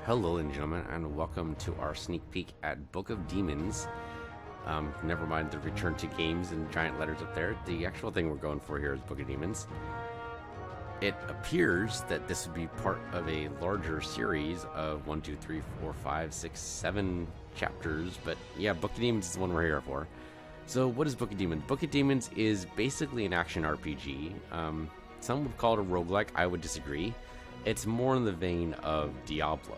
Hello, ladies and gentlemen, and welcome to our sneak peek at Book of Demons. Never mind the return to games and giant letters up there. The actual thing we're going for here is Book of Demons. It appears that this would be part of a larger series of 1, 2, 3, 4, 5, 6, 7 chapters, but yeah, Book of Demons is the one we're here for. So what is Book of Demons? Book of Demons is basically an action RPG. Some would call it a roguelike. I would disagree. It's more in the vein of Diablo.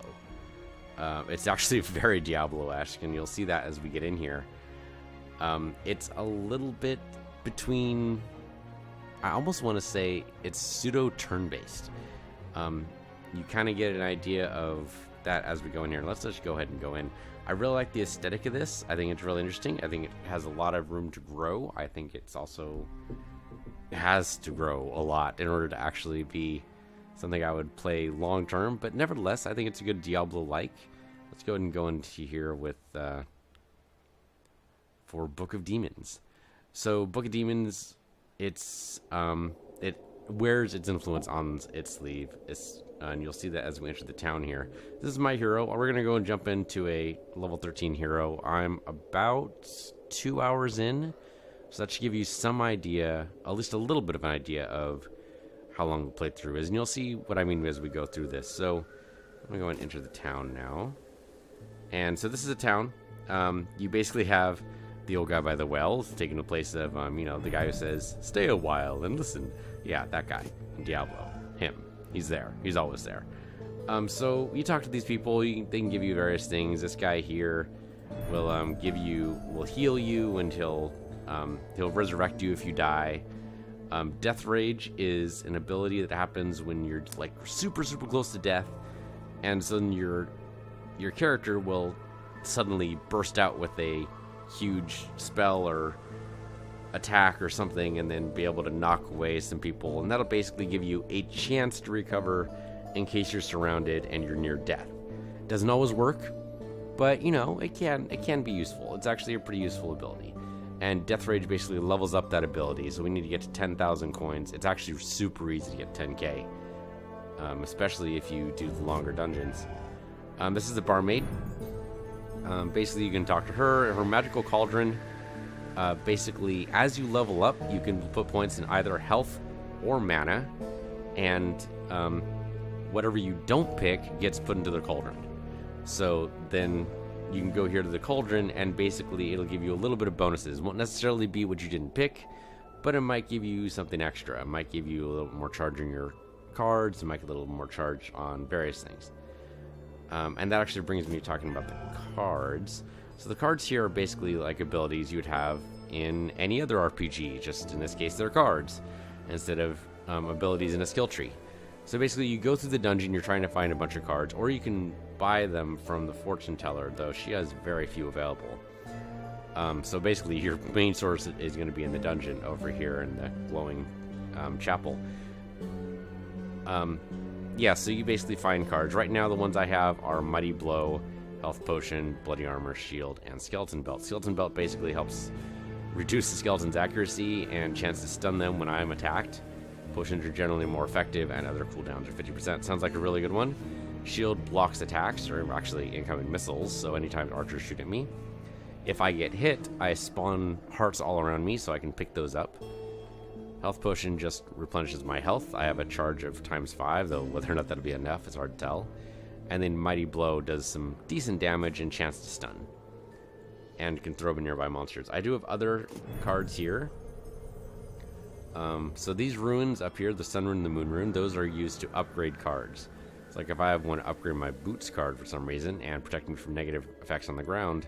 It's actually very Diablo-esque, and you'll see that as we get in here. It's a little bit between... I almost want to say it's pseudo-turn-based. You kind of get an idea of that as we go in here. Let's just go ahead and go in. I really like the aesthetic of this. I think it's really interesting. I think it has a lot of room to grow. I think it's also... It has to grow a lot in order to actually be something I would play long term, but nevertheless, I think it's a good Diablo-like. Let's go ahead and go into here with for Book of Demons. So Book of Demons, it wears its influence on its sleeve. And you'll see that as we enter the town here. This is my hero. We're gonna go and jump into a level 13 hero. I'm about 2 hours in, so that should give you some idea, at least a little bit of an idea of how long the playthrough is, and you'll see what I mean as we go through this. So I'm gonna go and enter the town now. And so this is a town. You basically have the old guy by the well taking the place of the guy who says stay a while and listen. Yeah, that guy in Diablo. Him. He's there. He's always there. So you talk to these people. They can give you various things. This guy here will heal you, and he'll resurrect you if you die. Death Rage is an ability that happens when you're like super close to death, and so then your character will suddenly burst out with a huge spell or attack or something, and then be able to knock away some people, and that'll basically give you a chance to recover in case you're surrounded and you're near death. Doesn't always work, but it can be useful. It's actually a pretty useful ability. And Death Rage basically levels up that ability, so we need to get to 10,000 coins. It's actually super easy to get 10k, especially if you do the longer dungeons. This is the barmaid. Basically, you can talk to her. Her magical cauldron, basically, as you level up, you can put points in either health or mana, and whatever you don't pick gets put into the cauldron. So then you can go here to the cauldron, and basically it'll give you a little bit of bonuses. It won't necessarily be what you didn't pick, but it might give you something extra. It might give you a little more charge on your cards. It might give a little more charge on various things. And that actually brings me to talking about the cards. So the cards here are basically like abilities you would have in any other RPG, just in this case they're cards instead of abilities in a skill tree. So basically you go through the dungeon, you're trying to find a bunch of cards, or you can buy them from the fortune teller, though she has very few available. So basically your main source is going to be in the dungeon over here in the glowing chapel. Yeah, so you basically find cards. Right now the ones I have are Mighty Blow, Health Potion, Bloody Armor, Shield, and Skeleton Belt. Skeleton Belt basically helps reduce the skeleton's accuracy and chance to stun them when I'm attacked. Potions are generally more effective, and other cooldowns are 50%. Sounds like a really good one. Shield blocks attacks, or actually incoming missiles, so anytime archers shoot at me. If I get hit, I spawn hearts all around me, so I can pick those up. Health Potion just replenishes my health. I have a charge of ×5, though whether or not that'll be enough is hard to tell. And then Mighty Blow does some decent damage and chance to stun, and can throw them nearby monsters. I do have other cards here. So these runes up here, the Sun Rune and the Moon Rune, those are used to upgrade cards. It's like if I want to upgrade my Boots card for some reason and protect me from negative effects on the ground,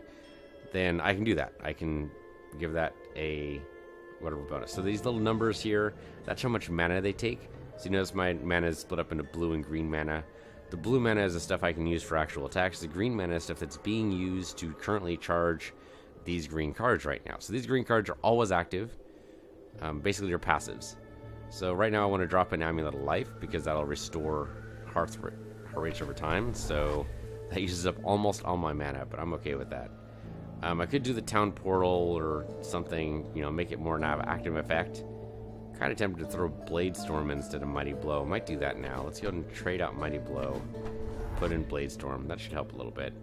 then I can do that. I can give that a whatever bonus. So these little numbers here, that's how much mana they take. So you notice my mana is split up into blue and green mana. The blue mana is the stuff I can use for actual attacks. The green mana is stuff that's being used to currently charge these green cards right now. So these green cards are always active. Basically they're passives. So right now I want to drop an Amulet of Life because that'll restore heart rates over time. So that uses up almost all my mana, but I'm okay with that. I could do the Town Portal or something, make it more an active effect. Kind of tempted to throw Blade Storm instead of Mighty Blow. Might do that now. Let's go ahead and trade out Mighty Blow. put in Blade Storm. That should help a little bit.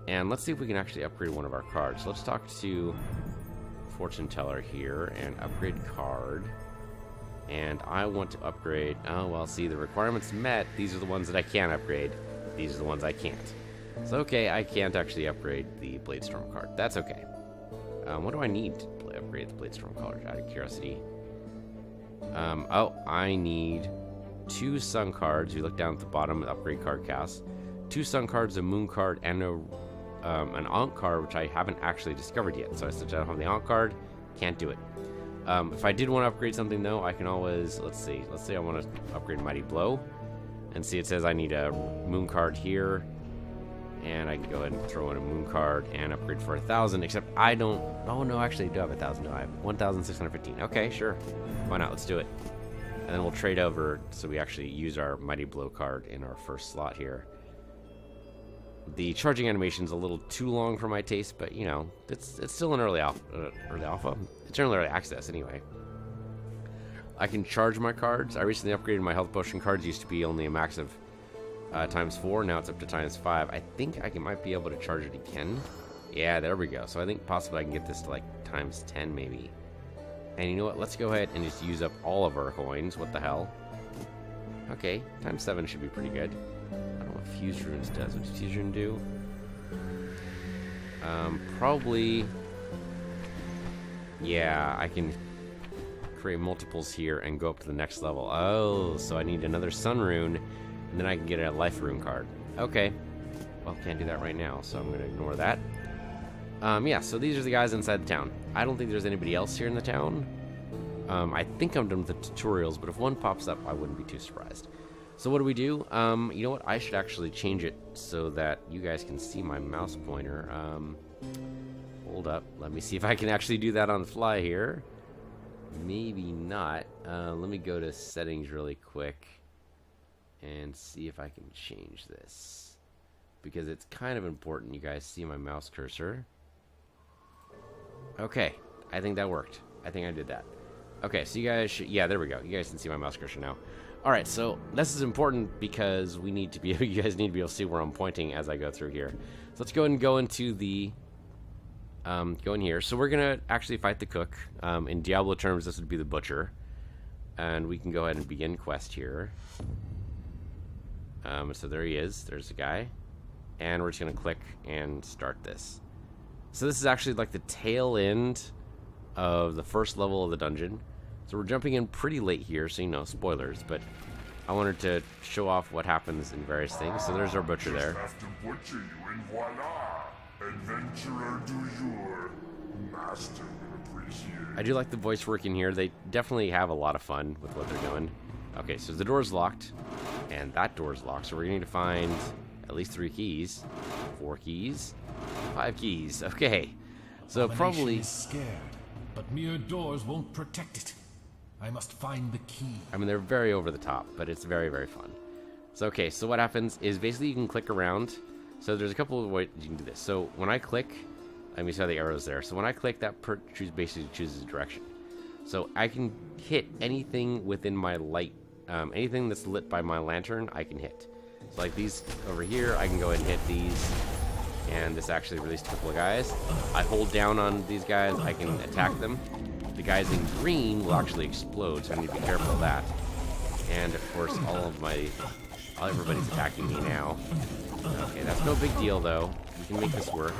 And let's see if we can actually upgrade one of our cards. So let's talk to Fortune Teller here and upgrade card. And I want to upgrade... Oh, well, see, the requirements met. These are the ones that I can upgrade. These are the ones I can't. So, okay, I can't actually upgrade the Blade Storm card. That's okay. What do I need to upgrade the Blade Storm card, out of curiosity? Oh, I need 2 Sun cards. You look down at the bottom, upgrade card cast. 2 Sun cards, a Moon card, and an Ankh card, which I haven't actually discovered yet. So I said I don't have the Ankh card, can't do it. If I did want to upgrade something, though, I can always, let's say I want to upgrade Mighty Blow. And see, it says I need a Moon card here. And I can go ahead and throw in a Moon card and upgrade for 1,000, except I don't... Oh, no, actually, I do have 1,000. No, I have 1,615. Okay, sure. Why not? Let's do it. And then we'll trade over so we actually use our Mighty Blow card in our first slot here. The charging animation's a little too long for my taste, but, you know, it's still an early alpha. It's an early access, anyway. I can charge my cards. I recently upgraded my health potion cards. Used to be only a max of ×4. Now it's up to ×5. I think I might be able to charge it again. Yeah, there we go. So I think possibly I can get this to like ×10 maybe. And you know what? Let's go ahead and just use up all of our coins. What the hell? Okay, ×7 should be pretty good. I don't know what Fuse Runes does. What does Fuse Rune do? Probably... Yeah, I can create multiples here and go up to the next level. Oh, so I need another Sun Rune, and then I can get a Life Rune card. Okay. Well, can't do that right now, so I'm going to ignore that. Yeah, so these are the guys inside the town. I don't think there's anybody else here in the town. I think I'm done with the tutorials, but if one pops up, I wouldn't be too surprised. So what do we do? You know what? I should actually change it so that you guys can see my mouse pointer. Hold up. Let me see if I can actually do that on the fly here. Maybe not. Let me go to settings really quick and see if I can change this, because it's kind of important you guys see my mouse cursor. Okay, I think that worked. I think I did that. Okay, so you guys should, yeah, there we go. You guys can see my mouse cursor now. Alright, so this is important because we need to be, you guys need to be able to see where I'm pointing as I go through here. So let's go ahead and go into the, go in here. So we're going to actually fight the cook. In Diablo terms, this would be the butcher. And we can go ahead and begin quest here. So there he is. There's the guy. And we're just going to click and start this. So this is actually like the tail end of the first level of the dungeon. So we're jumping in pretty late here, so you know, spoilers, but I wanted to show off what happens in various things. So there's our butcher there. Just have to butcher you and voila! Adventurer du jour. Master will appreciate. I do like the voice work in here. They definitely have a lot of fun with what they're doing. Okay, so the door's locked, and that door's locked, so we're going to need to find at least 3 keys, 4 keys, 5 keys. Okay, so probably... is scared, but mere doors won't protect it. I must find the key. I mean, they're very over the top, but it's very, very fun. So, okay, so what happens is basically you can click around. So there's a couple of ways you can do this. So when I click, let me see the arrows there. So when I click, that basically chooses a direction. So I can hit anything within my light, anything that's lit by my lantern, I can hit. So like these over here, I can go ahead and hit these. And this actually released a couple of guys. I hold down on these guys, I can attack them. The guys in green will actually explode, so I need to be careful of that. And of course, everybody's attacking me now. Okay, that's no big deal though. We can make this work.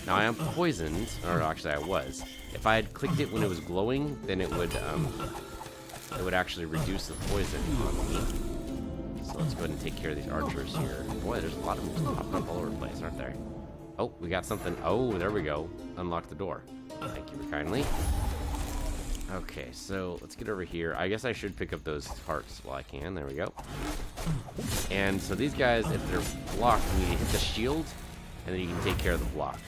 Now I am poisoned, or actually I was. If I had clicked it when it was glowing, then it would actually reduce the poison on me. So let's go ahead and take care of these archers here. Boy, there's a lot of them just popping up all over the place, aren't there? Oh, we got something. Oh, there we go. Unlock the door. Thank you kindly. Okay, so let's get over here. I guess I should pick up those hearts while I can. There we go. And so these guys, if they're blocked, we need to hit the shield, and then you can take care of the block.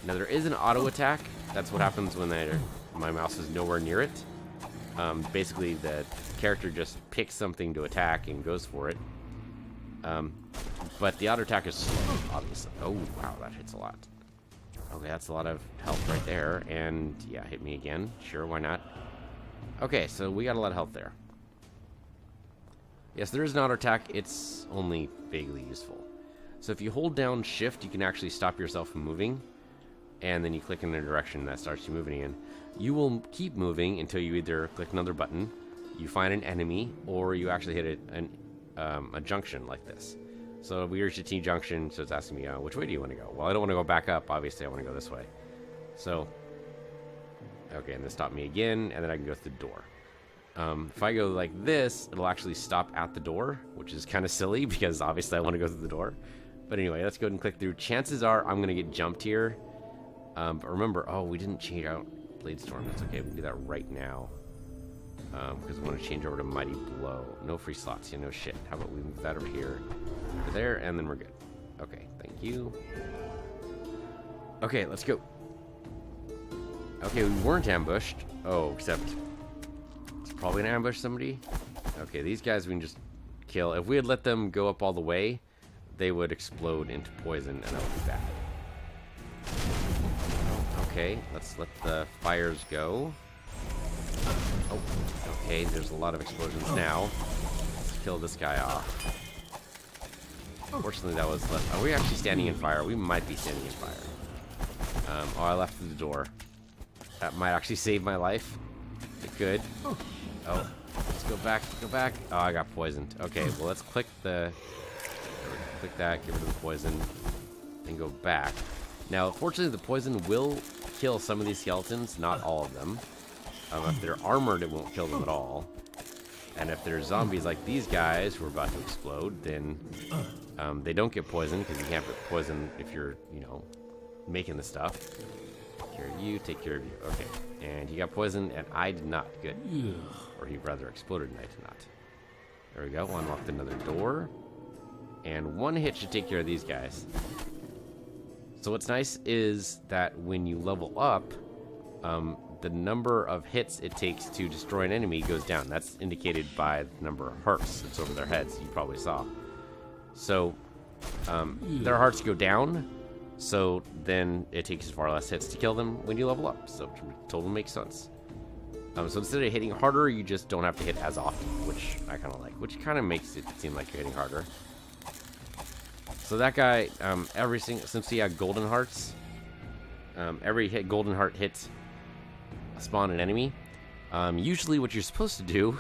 Now there is an auto attack. That's what happens when my mouse is nowhere near it. Basically, the character just picks something to attack and goes for it. But the auto attack is slow, obviously. Oh, wow, that hits a lot. Okay, that's a lot of health right there. And, yeah, hit me again. Sure, why not? Okay, so we got a lot of health there. Yes, there is an auto attack. It's only vaguely useful. So if you hold down shift, you can actually stop yourself from moving. And then you click in a direction that starts you moving in. You will keep moving until you either click another button, you find an enemy, or you actually hit a junction like this. So we reached a T junction, so it's asking me, which way do you want to go? Well, I don't want to go back up. Obviously, I want to go this way. So, okay, and then stop me again, and then I can go through the door. If I go like this, it'll actually stop at the door, which is kind of silly because obviously I want to go through the door. But anyway, let's go ahead and click through. Chances are I'm going to get jumped here. But remember, we didn't change out Blade Storm. That's okay. We can do that right now. Because we want to change over to Mighty Blow. No free slots. No shit. How about we move that over here, over there, and then we're good. Okay, thank you. Okay, let's go. Okay, we weren't ambushed. Oh, except it's probably gonna ambush somebody. Okay, these guys we can just kill. If we had let them go up all the way, they would explode into poison, and that would be bad. Okay, let's let the fires go. Oh, okay, there's a lot of explosions now. Let's kill this guy off. Fortunately, that was left. Are we actually standing in fire? We might be standing in fire. Oh, I left through the door. That might actually save my life. It could. Oh, let's go back. Go back. Oh, I got poisoned. Okay, well, let's click the... Click that, get rid of the poison, and go back. Now, fortunately, the poison will kill some of these skeletons, not all of them. If they're armored, it won't kill them at all. And if they're zombies like these guys who are about to explode, then they don't get poisoned because you can't put poison if you're, making the stuff. Take care of you, take care of you. Okay, and he got poisoned, and I did not. Good. Or he rather exploded, and I did not. There we go. Unlocked another door. And one hit should take care of these guys. So what's nice is that when you level up, the number of hits it takes to destroy an enemy goes down. That's indicated by the number of hearts that's over their heads, you probably saw. So their hearts go down, so then it takes far less hits to kill them when you level up. So it totally makes sense. So instead of hitting harder, you just don't have to hit as often, which I kind of like, which kind of makes it seem like you're hitting harder. So that guy, since he had golden hearts, every golden heart hit spawn an enemy. Usually what you're supposed to do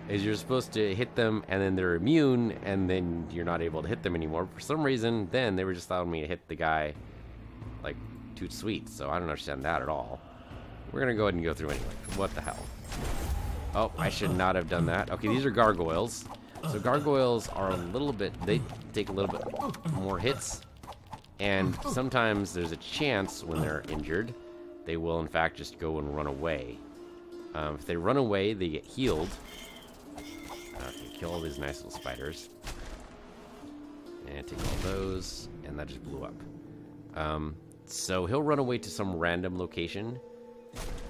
is you're supposed to hit them and then they're immune and then you're not able to hit them anymore. For some reason, then they were just allowing me to hit the guy like too sweet, so I don't understand that at all. We're gonna go ahead and go through anyway. What the hell? Oh, I should not have done that. Okay, these are gargoyles. So gargoyles are a little bit, they take a little bit more hits, and sometimes there's a chance when they're injured, they will in fact just go and run away. If they run away, they get healed. Okay, kill all these nice little spiders. And take all those, and that just blew up. So he'll run away to some random location.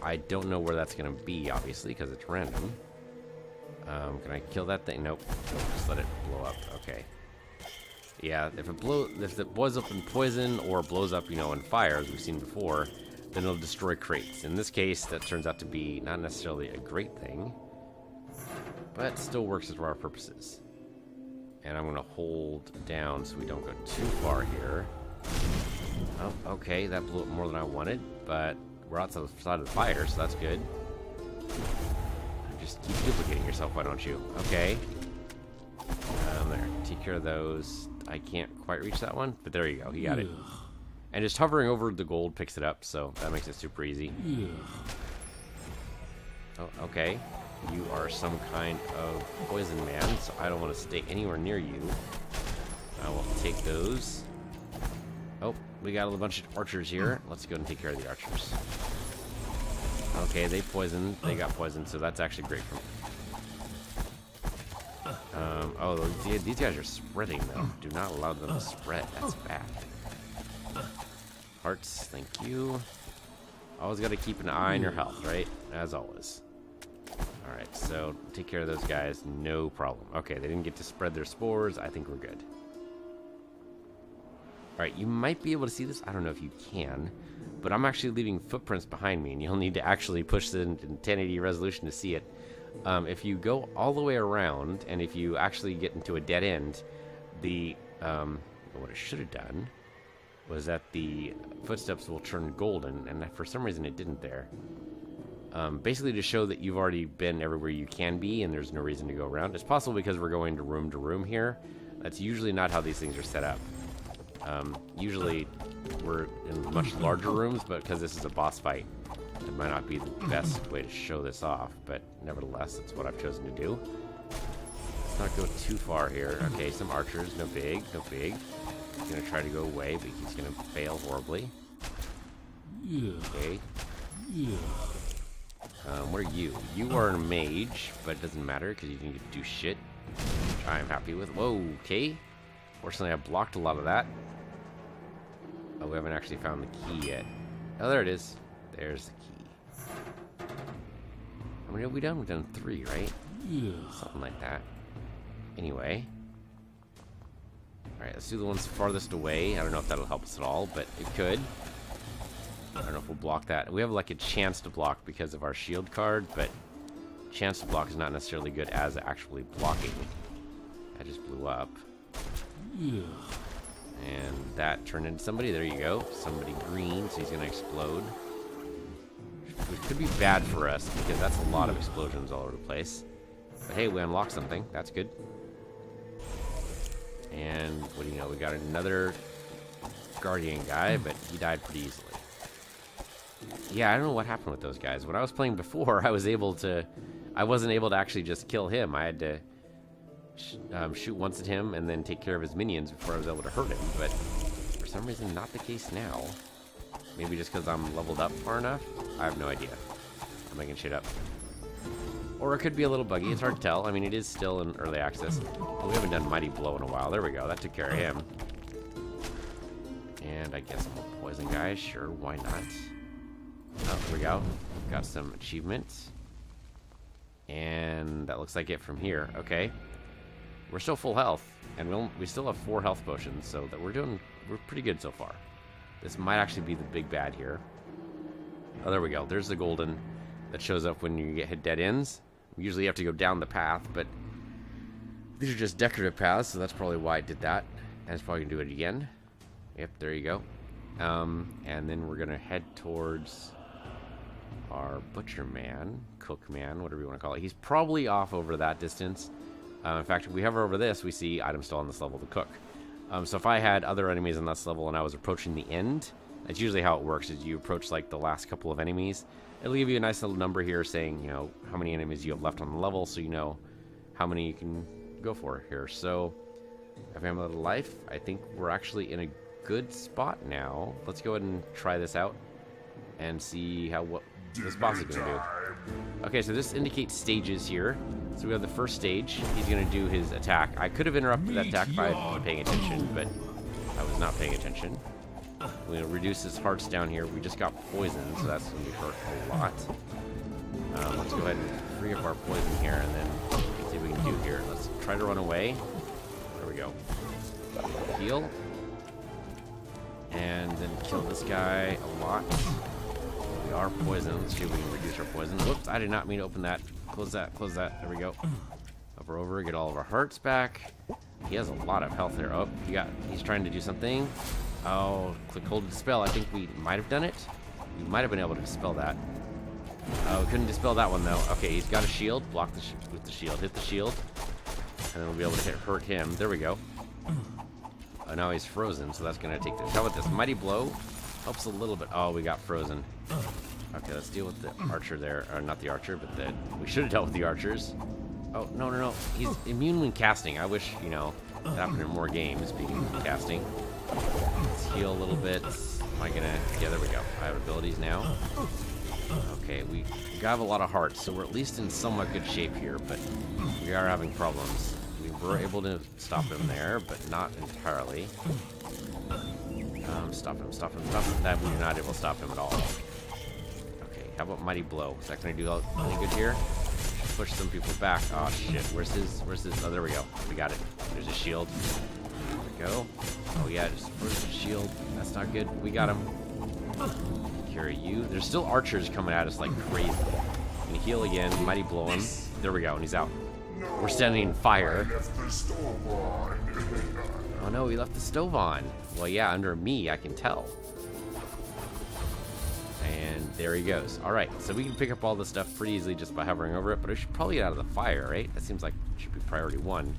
I don't know where that's going to be, obviously, because it's random. Can I kill that thing? Nope. Just let it blow up. Okay. Yeah, if it blows up in poison or blows up, in fire, as we've seen before, then it'll destroy crates. In this case, that turns out to be not necessarily a great thing, but still works for our purposes. And I'm going to hold down so we don't go too far here. Oh, okay, that blew up more than I wanted, but we're outside of the fire, so that's good. Just keep duplicating yourself, why don't you? Okay. There. Take care of those. I can't quite reach that one, but there you go. He got it. And just hovering over the gold picks it up, so that makes it super easy. Oh, okay. You are some kind of poison man, so I don't want to stay anywhere near you. I will take those. Oh, we got a bunch of archers here. Let's go and take care of the archers. Okay, they got poisoned, so that's actually great for me. Oh, these guys are spreading, though. Do not allow them to spread. That's bad. Hearts, thank you. Always got to keep an eye on your health, right? As always. Alright, so take care of those guys. No problem. Okay, they didn't get to spread their spores. I think we're good. Alright, you might be able to see this. I don't know if you can. But I'm actually leaving footprints behind me, and you'll need to actually push it in 1080 resolution to see it. If you go all the way around, and if you actually get into a dead end, what it should have done was that the footsteps will turn golden, and for some reason it didn't there. Basically to show that you've already been everywhere you can be, and there's no reason to go around. It's possible because we're going to room here. That's usually not how these things are set up. Usually we're in much larger rooms, but because this is a boss fight, it might not be the best way to show this off, but nevertheless, it's what I've chosen to do. Let's not go too far here. Okay, some archers, no big. He's gonna try to go away, but he's gonna fail horribly. Okay. What are you? You are a mage, but it doesn't matter because you didn't get to do shit. Which I'm happy with. Whoa, okay. Fortunately, I blocked a lot of that. Oh, we haven't actually found the key yet. Oh, there it is. There's the key. How many have we done? We've done 3, right? Something like that. Anyway. Alright, let's do the ones farthest away. I don't know if that'll help us at all, but it could. I don't know if we'll block that. We have like a chance to block because of our shield card, but chance to block is not necessarily good as actually blocking. That just blew up. And that turned into somebody. There you go. Somebody green, so he's going to explode. Which could be bad for us because that's a lot of explosions all over the place. But hey, we unlocked something. That's good. And what do you know? We got another guardian guy, but he died pretty easily. Yeah, I don't know what happened with those guys. When I was playing before, I wasn't able to actually just kill him. I had to shoot once at him and then take care of his minions before I was able to hurt him. But for some reason, not the case now. Maybe just because I'm leveled up far enough? I have no idea. I'm making shit up. Or it could be a little buggy. It's hard to tell. I mean, it is still in early access. But we haven't done Mighty Blow in a while. There we go. That took care of him. And I guess more poison guys. Sure, why not? Oh, here we go. Got some achievements. And that looks like it from here. Okay. We're still full health. And we still have 4 health potions. So that we're pretty good so far. This might actually be the big bad here. Oh, there we go. There's the golden that shows up when you hit dead ends. We usually have to go down the path, but these are just decorative paths, so that's probably why I did that. And it's probably going to do it again. Yep, there you go. And then we're going to head towards our butcher man, cook man, whatever you want to call it. He's probably off over that distance. In fact, if we hover over this, we see items still on this level to cook. So if I had other enemies on this level and I was approaching the end, that's usually how it works, is you approach like the last couple of enemies. It'll give you a nice little number here saying, you know, how many enemies you have left on the level, so you know how many you can go for here. So, if I have a little life, I think we're actually in a good spot now. Let's go ahead and try this out and see what this boss is going to do. Okay, so this indicates stages here. So we have the first stage. He's going to do his attack. I could have interrupted that attack by paying attention, but I was not paying attention. We're going to reduce his hearts down here. We just got poisoned, so that's going to be hurt a lot. Let's go ahead and free up our poison here, and then see what we can do here. Let's try to run away. There we go. Heal. And then kill this guy a lot. We are poisoned. Let's see if we can reduce our poison. Whoops, I did not mean to open that. Close that, close that. There we go. Hover over, get all of our hearts back. He has a lot of health there. Oh, he's trying to do something. Oh, click hold to dispel. I think we might have done it. We might have been able to dispel that. Oh, we couldn't dispel that one though. Okay, he's got a shield. Block with the shield. Hit the shield. And then we'll be able to hurt him. There we go. Oh, now he's frozen, so that's going to take this. How about this? Mighty Blow helps a little bit. Oh, we got frozen. Okay, let's deal with the archer there. Or not the archer, but we should have dealt with the archers. Oh, no. He's immune when casting. I wish, you know, that happened in more games, speaking of casting. Let's heal a little bit. Am I going to... Yeah, there we go. I have abilities now. Okay, we got a lot of hearts, so we're at least in somewhat good shape here, but we are having problems. We were able to stop him there, but not entirely. Stop him. That we're not able to stop him at all. Okay, how about Mighty Blow? Is that going to do any good here? Push some people back. Oh shit, where's his... Oh, there we go. We got it. There's a shield. There we go. Oh yeah, just where's the shield? That's not good. We got him. Carry you. There's still archers coming at us like crazy. I'm gonna heal again. Mighty Blow him. There we go, and he's out. We're standing in fire. I left the stove on. Oh no, he left the stove on. Well, yeah, under me, I can tell. And there he goes. Alright, so we can pick up all this stuff pretty easily just by hovering over it, but I should probably get out of the fire, right? That seems like it should be priority 1.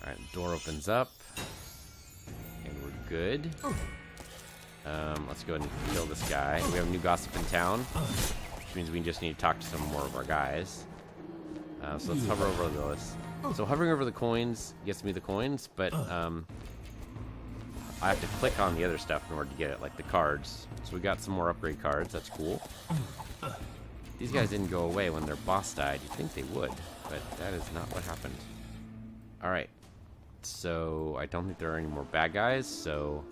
Alright, door opens up. And we're good. Let's go ahead and kill this guy. We have a new gossip in town, which means we just need to talk to some more of our guys. So let's hover over this. So hovering over the coins gets me the coins, but I have to click on the other stuff in order to get it, like the cards. So we got some more upgrade cards. That's cool. These guys didn't go away when their boss died. You'd think they would, but that is not what happened. Alright. So I don't think there are any more bad guys, so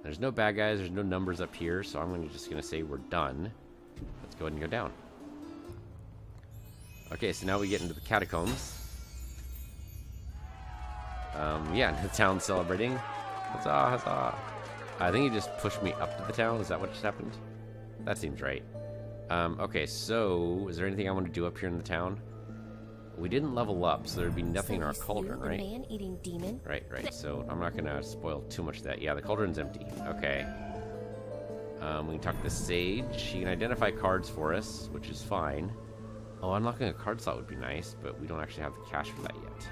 there's no bad guys, there's no numbers up here, so I'm just gonna say we're done. Let's go ahead and go down. Okay, so now we get into the catacombs. Yeah, the town's celebrating. Huzzah, huzzah. I think he just pushed me up to the town. Is that what just happened? That seems right. Okay, so is there anything I want to do up here in the town? We didn't level up, so there'd be nothing in our cauldron, right? Man-eating demon. Right. So I'm not gonna spoil too much of that. Yeah, the cauldron's empty. Okay. We can talk to Sage. She can identify cards for us, which is fine. Oh, unlocking a card slot would be nice, but we don't actually have the cash for that yet.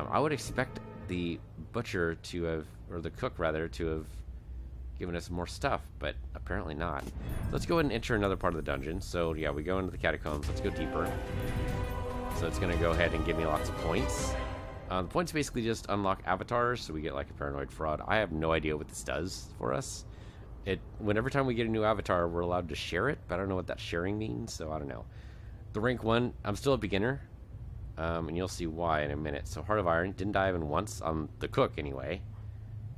I would expect the butcher to have, or the cook rather, to have given us more stuff, but apparently not. Let's go ahead and enter another part of the dungeon. So yeah, we go into the catacombs. Let's go deeper. So it's going to go ahead and give me lots of points. The points basically just unlock avatars, so we get like a paranoid fraud. I have no idea what this does for us. Whenever time we get a new avatar, we're allowed to share it, but I don't know what that sharing means, so I don't know. The rank 1, I'm still a beginner, and you'll see why in a minute. So Heart of Iron, didn't die even once on the cook anyway.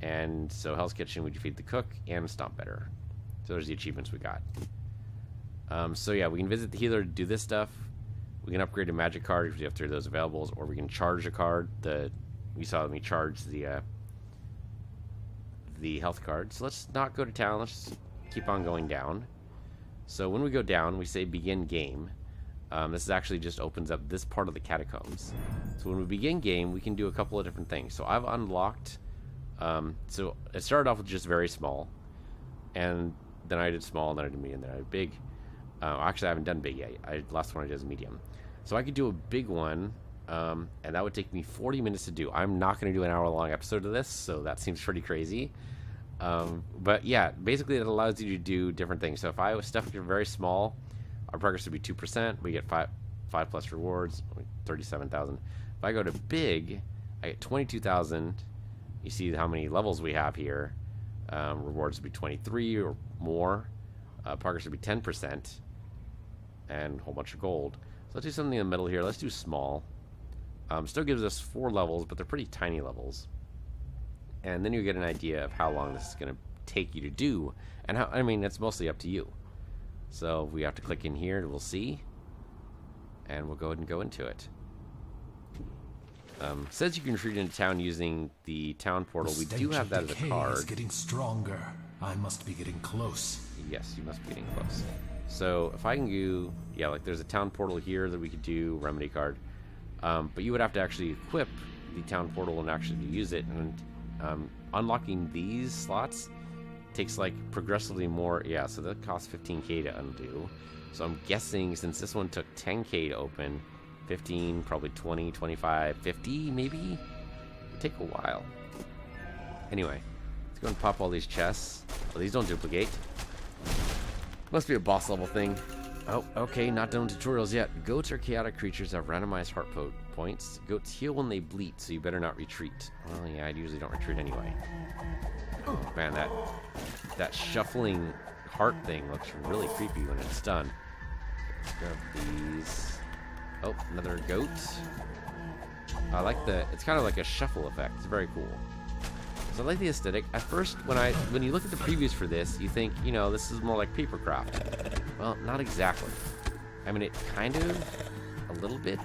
And so Hell's Kitchen, we defeat the cook and Stomp Better. So there's the achievements we got. So yeah, we can visit the healer to do this stuff. We can upgrade a magic card if we have 3 of those available, or we can charge a card. You saw me charge the health card. So let's not go to town. Let's just keep on going down. So when we go down, we say begin game. This actually just opens up this part of the catacombs. So when we begin game, we can do a couple of different things. So I've unlocked. So it started off with just very small, and then I did small, and then I did medium, then I did big. Actually, I haven't done big yet. Last one I did was medium. So I could do a big one, and that would take me 40 minutes to do. I'm not going to do an hour-long episode of this, so that seems pretty crazy. But yeah, basically it allows you to do different things. So if I was stuff very small, our progress would be 2%. We get 5 plus rewards, 37,000. If I go to big, I get 22,000. You see how many levels we have here. Rewards would be 23 or more. Progress would be 10%. And a whole bunch of gold. So let's do something in the middle here. Let's do small. Still gives us 4 levels, but they're pretty tiny levels. And then you get an idea of how long this is going to take you to do. And how, I mean, it's mostly up to you. So we have to click in here, we'll see. And we'll go ahead and go into it. Says you can retreat into town using the town portal. We do have that as a card. Is getting stronger. I must be getting close. Yes, you must be getting close. So if I can do, yeah, like there's a town portal here that we could do, remedy card. But you would have to actually equip the town portal and actually use it. And unlocking these slots takes like progressively more. Yeah, so that costs 15k to undo. So I'm guessing since this one took 10k to open, 15, probably 20, 25, 50 maybe? It'd take a while. Anyway, let's go and pop all these chests. Oh, these don't duplicate. Must be a boss level thing. Oh, okay, not done with tutorials yet. Goats are chaotic creatures that have randomized heart points. Goats heal when they bleed, so you better not retreat. Well, yeah, I usually don't retreat anyway. Oh, man, that shuffling heart thing looks really creepy when it's done. Let's grab these. Oh, another goat. I like it's kind of like a shuffle effect. It's very cool. So I like the aesthetic. At first, when you look at the previews for this, you think, you know, this is more like papercraft. Well, not exactly. I mean, it kind of, a little bit,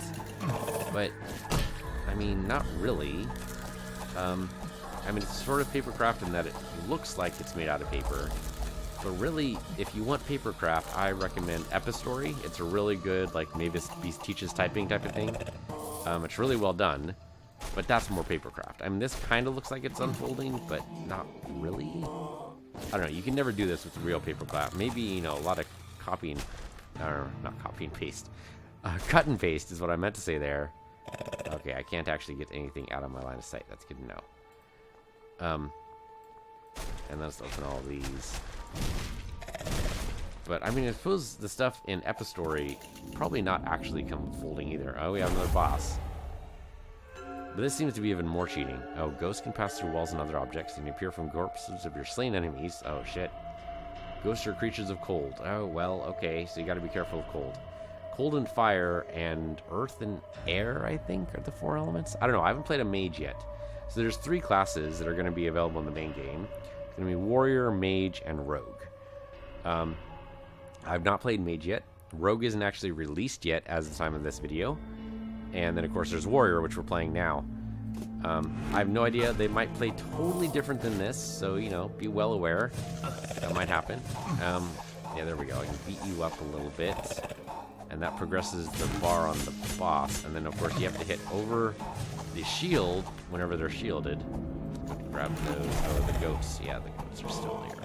but, I mean, not really. I mean, it's sort of papercraft in that it looks like it's made out of paper, But really, if you want papercraft, I recommend Epistory. It's a really good, like, Mavis Beast Teaches typing type of thing. It's really well done, but that's more papercraft. I mean, this kind of looks like it's unfolding, but not really. I don't know. You can never do this with real papercraft. Maybe, you know, a lot of copying, or not copy and paste. Cut and paste is what I meant to say there. Okay, I can't actually get anything out of my line of sight. That's good to know. And let's open all these. But, I mean, I suppose the stuff in Epistory probably not actually come folding either. Oh, we have another boss. But this seems to be even more cheating. Oh, ghosts can pass through walls and other objects and appear from corpses of your slain enemies. Oh, shit. Ghosts are creatures of cold. Oh, well, okay, so you gotta be careful of cold. Cold and fire and earth and air, I think, are the 4 elements. I don't know, I haven't played a mage yet. So there's 3 classes that are gonna be available in the main game. It's gonna be warrior, mage, and rogue. I've not played mage yet. Rogue isn't actually released yet as the time of this video. And then, of course, there's warrior, which we're playing now. I have no idea. They might play totally different than this, so, you know, be well aware. That might happen. Yeah, there we go. I can beat you up a little bit. And that progresses the bar on the boss. And then, of course, you have to hit over the shield whenever they're shielded. Grab those. Oh, the goats. Yeah, the goats are still here.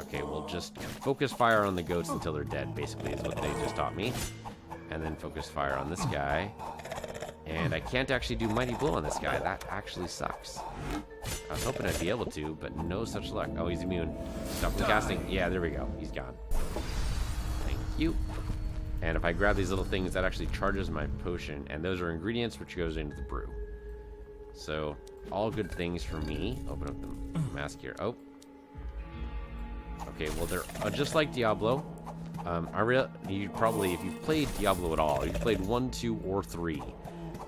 Okay, we'll just focus fire on the goats until they're dead, basically, is what they just taught me. And then focus fire on this guy. And I can't actually do Mighty Blow on this guy. That actually sucks. I was hoping I'd be able to, but no such luck. Oh, he's immune. Stop from casting. Yeah, there we go. He's gone. Thank you. And if I grab these little things, that actually charges my potion. And those are ingredients, which goes into the brew. So, all good things for me. Open up the mask here. Oh. Okay, well, they're just like Diablo. You probably, if you've played Diablo at all, if you've played 1, 2, or 3,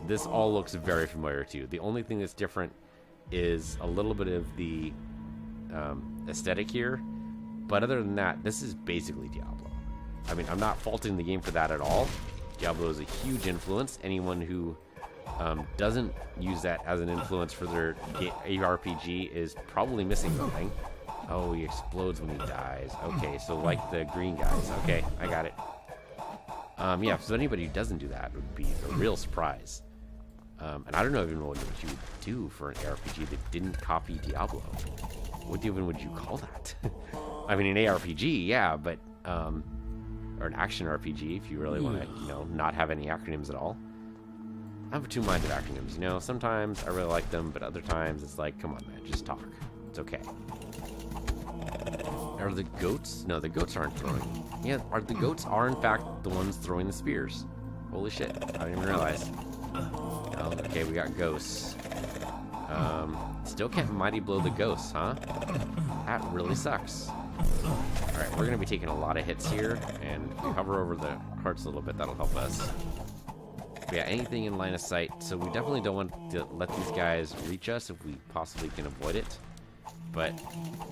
this all looks very familiar to you. The only thing that's different is a little bit of the aesthetic here, but other than that, this is basically Diablo. I mean, I'm not faulting the game for that at all. Diablo is a huge influence. Anyone who doesn't use that as an influence for their ARPG is probably missing something. Oh, he explodes when he dies. Okay, so like the green guys. Okay, I got it. Yeah, so anybody who doesn't do that would be a real surprise. And I don't know even what you would do for an ARPG that didn't copy Diablo. What even would you call that? I mean, an ARPG, yeah, but or an action RPG if you really want to, you know, not have any acronyms at all. I'm of 2 minds of acronyms, you know. Sometimes I really like them, but other times it's like, come on, man, just talk. It's okay. Are the goats? No, the goats aren't throwing. Yeah, the goats are in fact the ones throwing the spears. Holy shit, I didn't even realize. Oh, okay, we got ghosts. Still can't Mighty Blow the ghosts, huh? That really sucks. Alright, we're gonna be taking a lot of hits here, and if we hover over the hearts a little bit, that'll help us. But yeah, anything in line of sight, so we definitely don't want to let these guys reach us if we possibly can avoid it. But,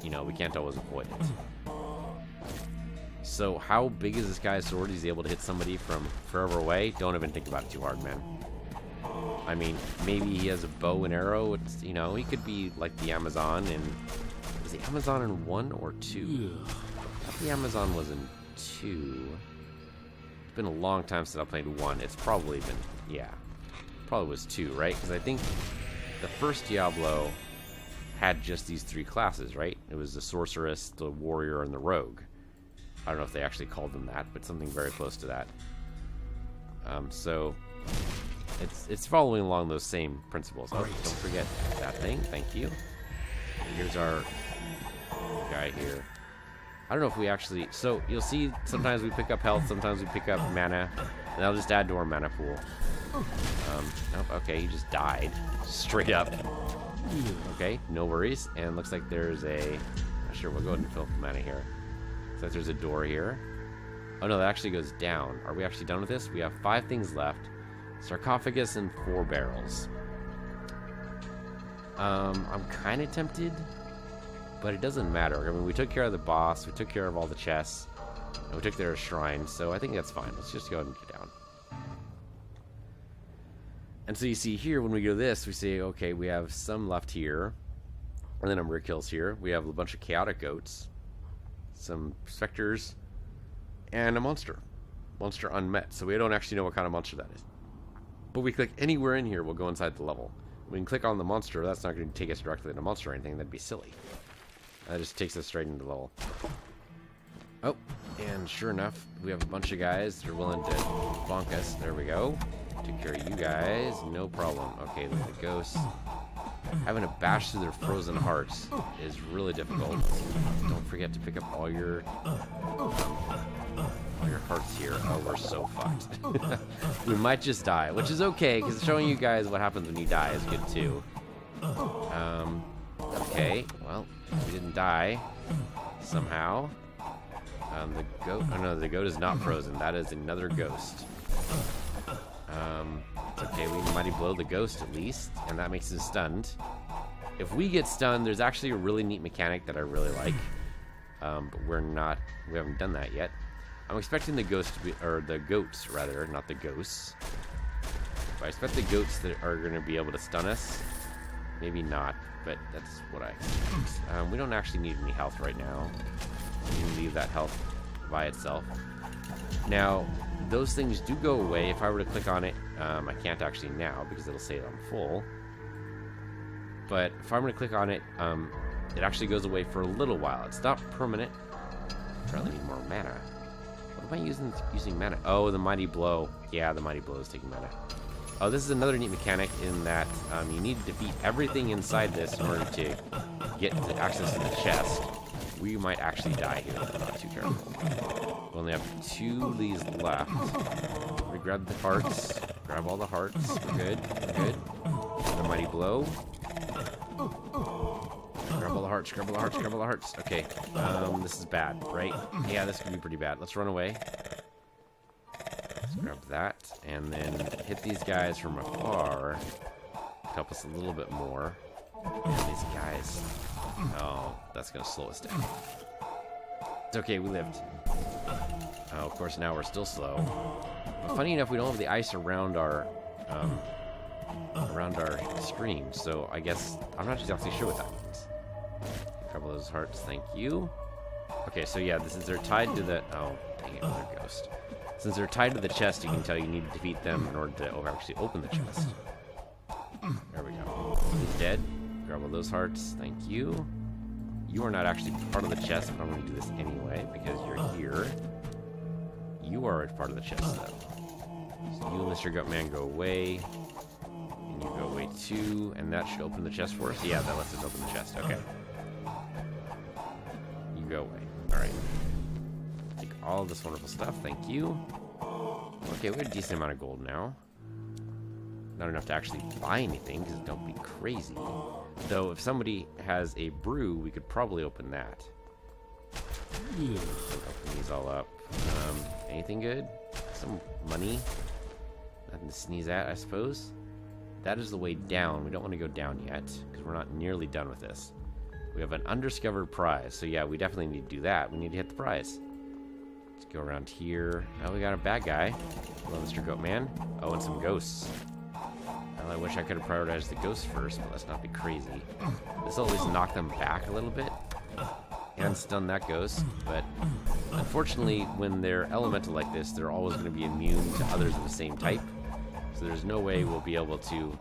you know, we can't always avoid it. So how big is this guy's sword? He's able to hit somebody from forever away? Don't even think about it too hard, man. I mean, maybe he has a bow and arrow. It's, you know, he could be like the Amazon in... Was the Amazon in 1 or 2? I thought the Amazon was in 2. It's been a long time since I played 1. It's probably been... Yeah. Probably was 2, right? Because I think the first Diablo had just these 3 classes, right? It was the sorceress, the warrior, and the rogue. I don't know if they actually called them that, but something very close to that. So it's following along those same principles. Oh, don't forget that thing. Thank you. Here's our guy here. I don't know if we actually... So you'll see sometimes we pick up health, sometimes we pick up mana, and that'll just add to our mana pool. Nope, okay, he just died. Straight up. Okay, no worries. And looks like there's a... Sure, we'll go ahead and fill up the mana here. Looks like there's a door here. Oh no, that actually goes down. Are we actually done with this? We have 5 things left. Sarcophagus and 4 barrels. I'm kind of tempted, but it doesn't matter. I mean, we took care of the boss, we took care of all the chests, and we took care of shrines, so I think that's fine. Let's just go ahead and get down. And so you see here, when we go this, we say, okay, we have some left here, and the number of kills here. We have a bunch of chaotic goats. some specters, and a monster. Monster unmet. So we don't actually know what kind of monster that is. But we click anywhere in here, we'll go inside the level. We can click on the monster. That's not going to take us directly to the monster or anything. That'd be silly. That just takes us straight into the level. Oh, and sure enough, we have a bunch of guys that are willing to bonk us. There we go. Took care of you guys. No problem. Okay, the ghosts. Having to bash through their frozen hearts is really difficult. Don't forget to pick up all your hearts here. Oh, we're so fucked. We might just die, which is okay, because showing you guys what happens when you die is good too. Okay, well, we didn't die somehow. The goat. Oh no, the goat is not frozen. That is another ghost. It's okay. We mighty blow the ghost at least, and that makes it stunned. If we get stunned, there's actually a really neat mechanic that I really like, but we haven't done that yet. I'm expecting the ghost to be, or the goats rather, not the ghosts. But I expect the goats that are going to be able to stun us. Maybe not, but that's what I expect. We don't actually need any health right now. We can leave that health by itself. Now, those things do go away. If I were to click on it, I can't actually now because it'll say I'm full. But if I'm going to click on it, it actually goes away for a little while. It's not permanent. Probably need more mana. What am I using mana? Oh, the mighty blow. Yeah, the mighty blow is taking mana. Oh, this is another neat mechanic in that you need to defeat everything inside this in order to get the access to the chest. We might actually die here if we're not too careful. We only have 2 of these left. We grab the hearts. Grab all the hearts. We're good. We're good. The mighty blow. Grab all the hearts. Grab all the hearts. Grab all the hearts. Okay. This is bad, right? Yeah, this could be pretty bad. Let's run away. Let's grab that. And then hit these guys from afar. Help us a little bit more. And these guys. Oh, that's going to slow us down. It's okay, we lived. Oh, of course, now we're still slow. But funny enough, we don't have the ice around our stream, so I guess I'm not exactly sure what that means. A couple of those hearts, thank you. Okay, so yeah, they're tied to the... Oh, dang it, another ghost. Since they're tied to the chest, you can tell you need to defeat them in order to actually open the chest. There we go. He's dead. Grab all those hearts. Thank you. You are not actually part of the chest, but I'm going to do this anyway because you're here. You are a part of the chest, though. So you and Mr. Goatman go away. And you go away too. And that should open the chest for us. Yeah, that lets us open the chest. Okay. You go away. Alright. Take all of this wonderful stuff. Thank you. Okay, we have a decent amount of gold now. Not enough to actually buy anything, because don't be crazy. Though, if somebody has a brew, we could probably open that. Yeah. Open these all up. Anything good? Some money? Nothing to sneeze at, I suppose. That is the way down. We don't want to go down yet, because we're not nearly done with this. We have an undiscovered prize, so yeah, we definitely need to do that. We need to hit the prize. Let's go around here. Oh, we got a bad guy. Hello, Mr. Goatman. Oh, and some ghosts. Well, I wish I could have prioritized the ghosts first, but let's not be crazy. This will at least knock them back a little bit and stun that ghost, but unfortunately, when they're elemental like this, they're always going to be immune to others of the same type, so there's no way we'll be able to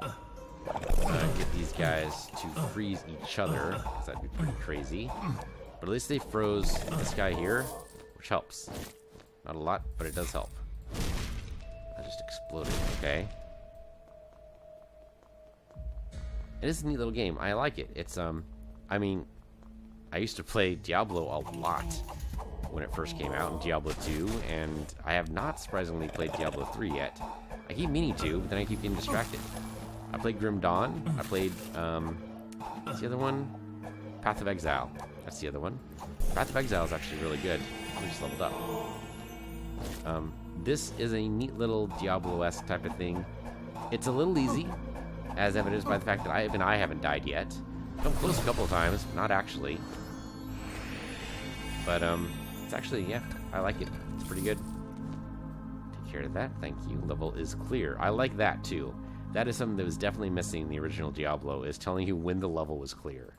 get these guys to freeze each other, because that'd be pretty crazy. But at least they froze this guy here, which helps. Not a lot, but it does help. That just exploded, okay. It is a neat little game. I like it. It's, I mean, I used to play Diablo a lot when it first came out, in Diablo 2, and I have not surprisingly played Diablo 3 yet. I keep meaning to, but then I keep getting distracted. I played Grim Dawn. I played, what's the other one? Path of Exile. That's the other one. Path of Exile is actually really good. We just leveled up. This is a neat little Diablo-esque type of thing. It's a little easy, as evidenced by the fact that I haven't died yet. Come close a couple of times, not actually. But, it's actually, yeah, I like it. It's pretty good. Take care of that, thank you. Level is clear. I like that, too. That is something that was definitely missing in the original Diablo, is telling you when the level was clear.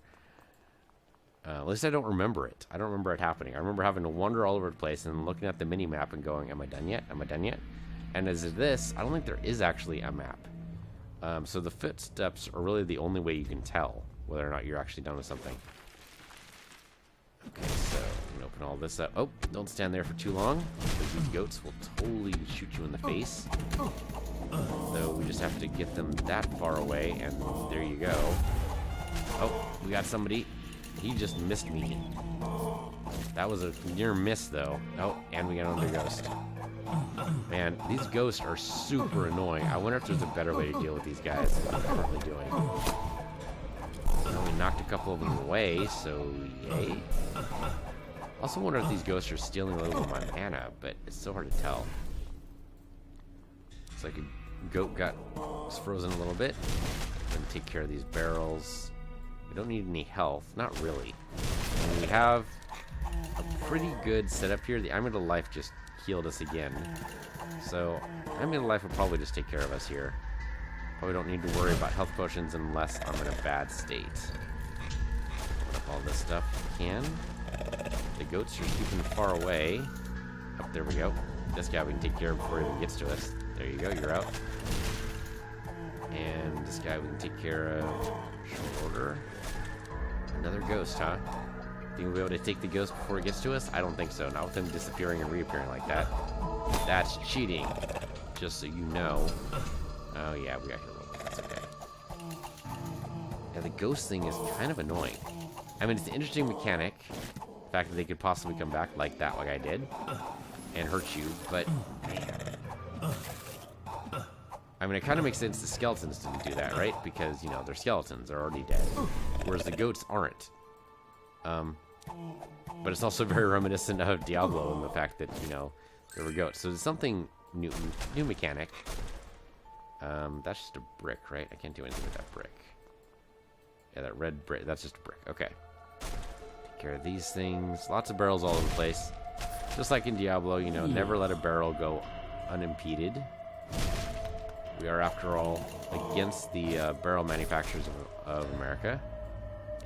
At least I don't remember it. I don't remember it happening. I remember having to wander all over the place and looking at the mini-map and going, am I done yet? Am I done yet? And as of this, I don't think there is actually a map. So the footsteps are really the only way you can tell whether or not you're actually done with something. Okay, so I'm gonna open all this up. Oh, don't stand there for too long, because these goats will totally shoot you in the face. So we just have to get them that far away, and there you go. Oh, we got somebody. He just missed me. That was a near miss, though. Oh, and we got another ghost. Man, these ghosts are super annoying. I wonder if there's a better way to deal with these guys than I'm currently doing. Well, we knocked a couple of them away, so yay. Also wonder if these ghosts are stealing a little of my mana, but it's so hard to tell. It's like a goat got frozen a little bit. Gonna take care of these barrels. We don't need any health, not really. And we have a pretty good setup here. The Amulet of Life just healed us again. So Amulet of Life will probably just take care of us here. Probably don't need to worry about health potions unless I'm in a bad state. Put up all this stuff if we can. The goats are keeping far away. Oh, there we go. This guy we can take care of before he even gets to us. There you go, you're out. And this guy we can take care of. Short order. Another ghost, huh? Think we'll be able to take the ghost before it gets to us? I don't think so. Not with him disappearing and reappearing like that. That's cheating. Just so you know. Oh yeah, we got hit a little bit. That's okay. Yeah, the ghost thing is kind of annoying. I mean, it's an interesting mechanic. The fact that they could possibly come back like that, like I did, and hurt you, but man. I mean, it kind of makes sense the skeletons didn't do that, right? Because, you know, they're skeletons, they're already dead. Whereas the goats aren't. But it's also very reminiscent of Diablo and the fact that, you know, there were goats. So it's something new mechanic. That's just a brick, right? I can't do anything with that brick. Yeah, that red brick, that's just a brick. Okay. Take care of these things. Lots of barrels all over the place. Just like in Diablo, you know, never let a barrel go unimpeded. We are, after all, against the barrel manufacturers of America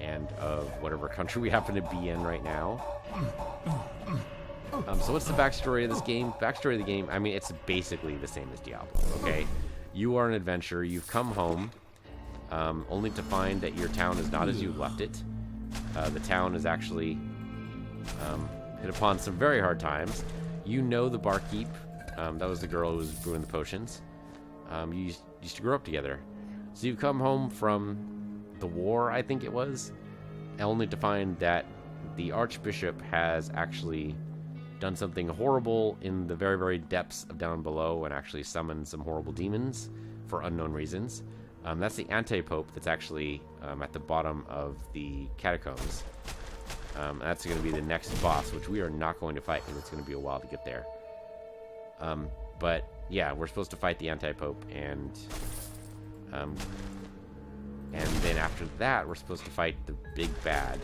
and of whatever country we happen to be in right now. So what's the backstory of this game? Backstory of the game, I mean, it's basically the same as Diablo, okay? You are an adventurer. You've come home only to find that your town is not as you left it. The town is actually hit upon some very hard times. You know the barkeep. That was the girl who was brewing the potions. You used to grow up together. So you've come home from the war, I think it was, only to find that the Archbishop has actually done something horrible in the very, very depths of down below and actually summoned some horrible demons for unknown reasons. That's the anti-pope that's actually at the bottom of the catacombs. That's going to be the next boss, which we are not going to fight because it's going to be a while to get there. But yeah, we're supposed to fight the anti-pope, and then after that, we're supposed to fight the big bad,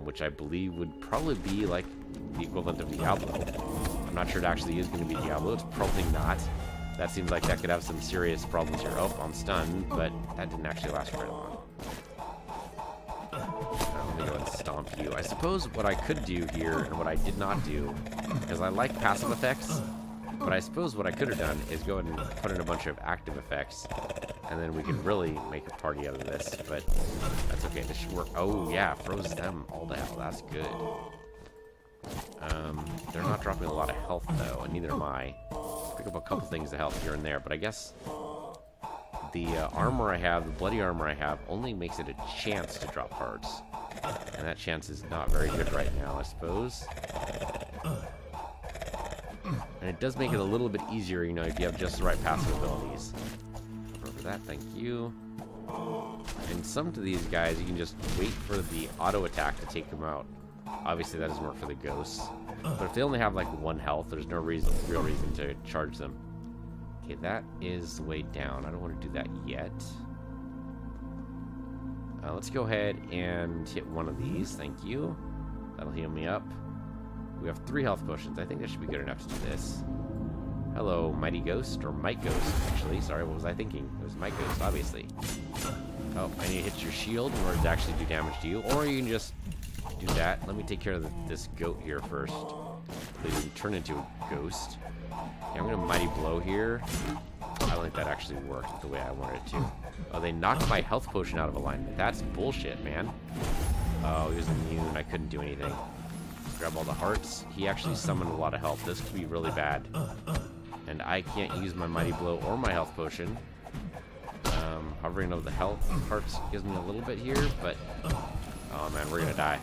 which I believe would probably be like the equivalent of Diablo. I'm not sure it actually is going to be Diablo. It's probably not. That seems like that could have some serious problems here. Oh, I'm stunned, but that didn't actually last very long. Let me go and stomp you. I suppose what I could do here, and what I did not do, because I like passive effects, but I suppose what I could have done is go ahead and put in a bunch of active effects, and then we could really make a party out of this, but that's okay. This should work. Oh, yeah, froze them all to hell. That's good. They're not dropping a lot of health, though, and neither am I. Pick up a couple things to help here and there, but I guess the armor I have, the bloody armor I have, only makes it a chance to drop hearts. And that chance is not very good right now, I suppose. And it does make it a little bit easier, you know, if you have just the right passive abilities. For that, thank you. And some of these guys, you can just wait for the auto attack to take them out. Obviously, that doesn't work for the ghosts. But if they only have like 1 health, there's no real reason to charge them. Okay, that is the way down. I don't want to do that yet. Let's go ahead and hit one of these. Thank you. That'll heal me up. We have 3 health potions. I think that should be good enough to do this. Hello, Mighty Ghost, or Might Ghost, actually. Sorry, what was I thinking? It was Might Ghost, obviously. Oh, I need to hit your shield in order to actually do damage to you. Or you can just do that. Let me take care of this goat here first. Please didn't turn into a ghost. Okay, I'm going to Mighty Blow here. I don't think that actually worked the way I wanted it to. Oh, they knocked my health potion out of alignment. That's bullshit, man. Oh, he was immune. I couldn't do anything. Grab all the hearts. He actually summoned a lot of health. This could be really bad. And I can't use my Mighty Blow or my health potion. Hovering over the health hearts gives me a little bit here, but... Oh, man, we're gonna die.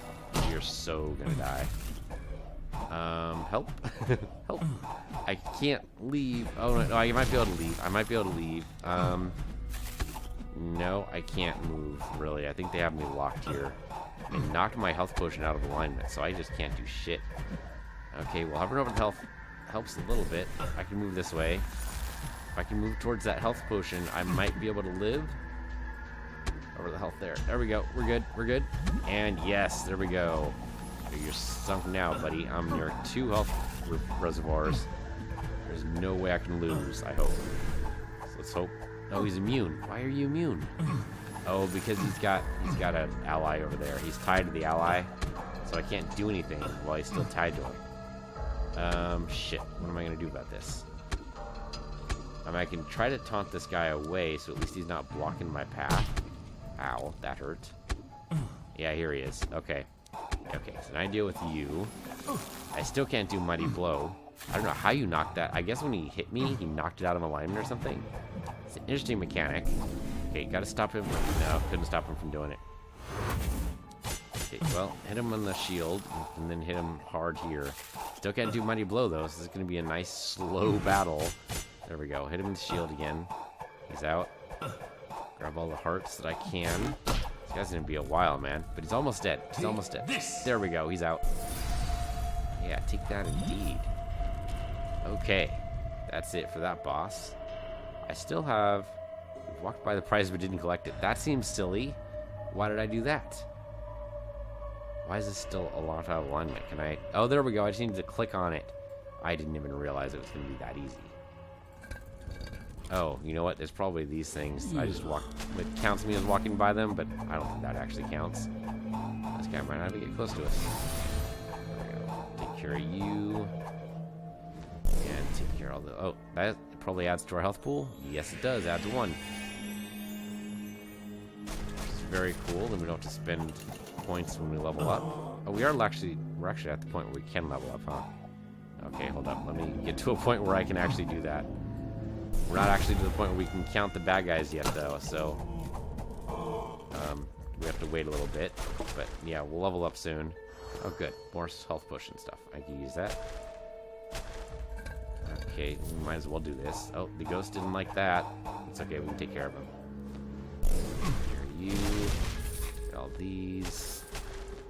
We're so gonna die. Help. Help. I can't leave. Oh, no, I might be able to leave. I might be able to leave. No, I can't move, really. I think they have me locked here. They knocked my health potion out of alignment, so I just can't do shit. Okay, well, hovering over the health helps a little bit. I can move this way. If I can move towards that health potion, I might be able to live. Over the health there. There we go. We're good. We're good. And yes, there we go. You're sunk now, buddy. I'm near 2 health reservoirs. There's no way I can lose, I hope. So let's hope. Oh, he's immune. Why are you immune? Oh, because he's got an ally over there. He's tied to the ally, so I can't do anything while he's still tied to him. Shit. What am I gonna do about this? I can try to taunt this guy away, so at least he's not blocking my path. Ow, that hurt. Yeah, here he is. Okay. Okay, so now I deal with you. I still can't do Mighty Blow. I don't know how you knocked that. I guess when he hit me, he knocked it out of alignment or something. It's an interesting mechanic. Okay, gotta stop him. No, couldn't stop him from doing it. Okay, well, hit him on the shield, and then hit him hard here. Still can't do Mighty Blow, though, so this is gonna be a nice, slow battle. There we go. Hit him with the shield again. He's out. Grab all the hearts that I can. This guy's gonna be a while, man. But he's almost dead. He's almost dead. There we go. He's out. Yeah, take that indeed. Okay. That's it for that boss. I still have... We've walked by the prize but didn't collect it. That seems silly. Why did I do that? Why is this still a lot out of alignment? Can I... Oh, there we go. I just needed to click on it. I didn't even realize it was going to be that easy. Oh, you know what? There's probably these things. I just walked... It counts me as walking by them, but I don't think that actually counts. This guy might not even get close to us. There we go. Take care of you. And take care of all the... Oh, that probably adds to our health pool? Yes, it does. Adds 1. Which is very cool. Then we don't have to spend points when we level up. Oh, we're actually at the point where we can level up, huh? Okay, hold up. Let me get to a point where I can actually do that. We're not actually to the point where we can count the bad guys yet, though, so... we have to wait a little bit. But, yeah, we'll level up soon. Oh, good. More health potion stuff. I can use that. Okay, we might as well do this. Oh, the ghost didn't like that. It's okay, we can take care of him. Here you. Get all these.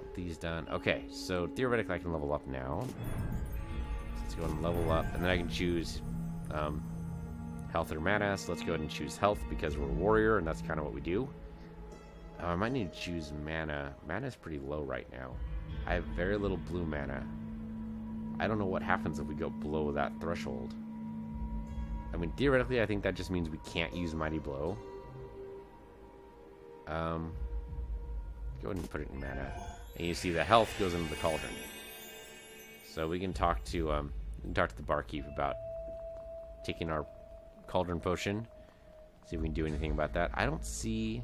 Get these done. Okay, so theoretically I can level up now. So let's go and level up, and then I can choose health or mana. So let's go ahead and choose health because we're a warrior, and that's kind of what we do. I might need to choose mana. Mana is pretty low right now. I have very little blue mana. I don't know what happens if we go below that threshold. I mean, theoretically, I think that just means we can't use Mighty Blow. Go ahead and put it in mana. And you see the health goes into the cauldron. So we can talk to the barkeep about taking our cauldron potion. See if we can do anything about that. I don't see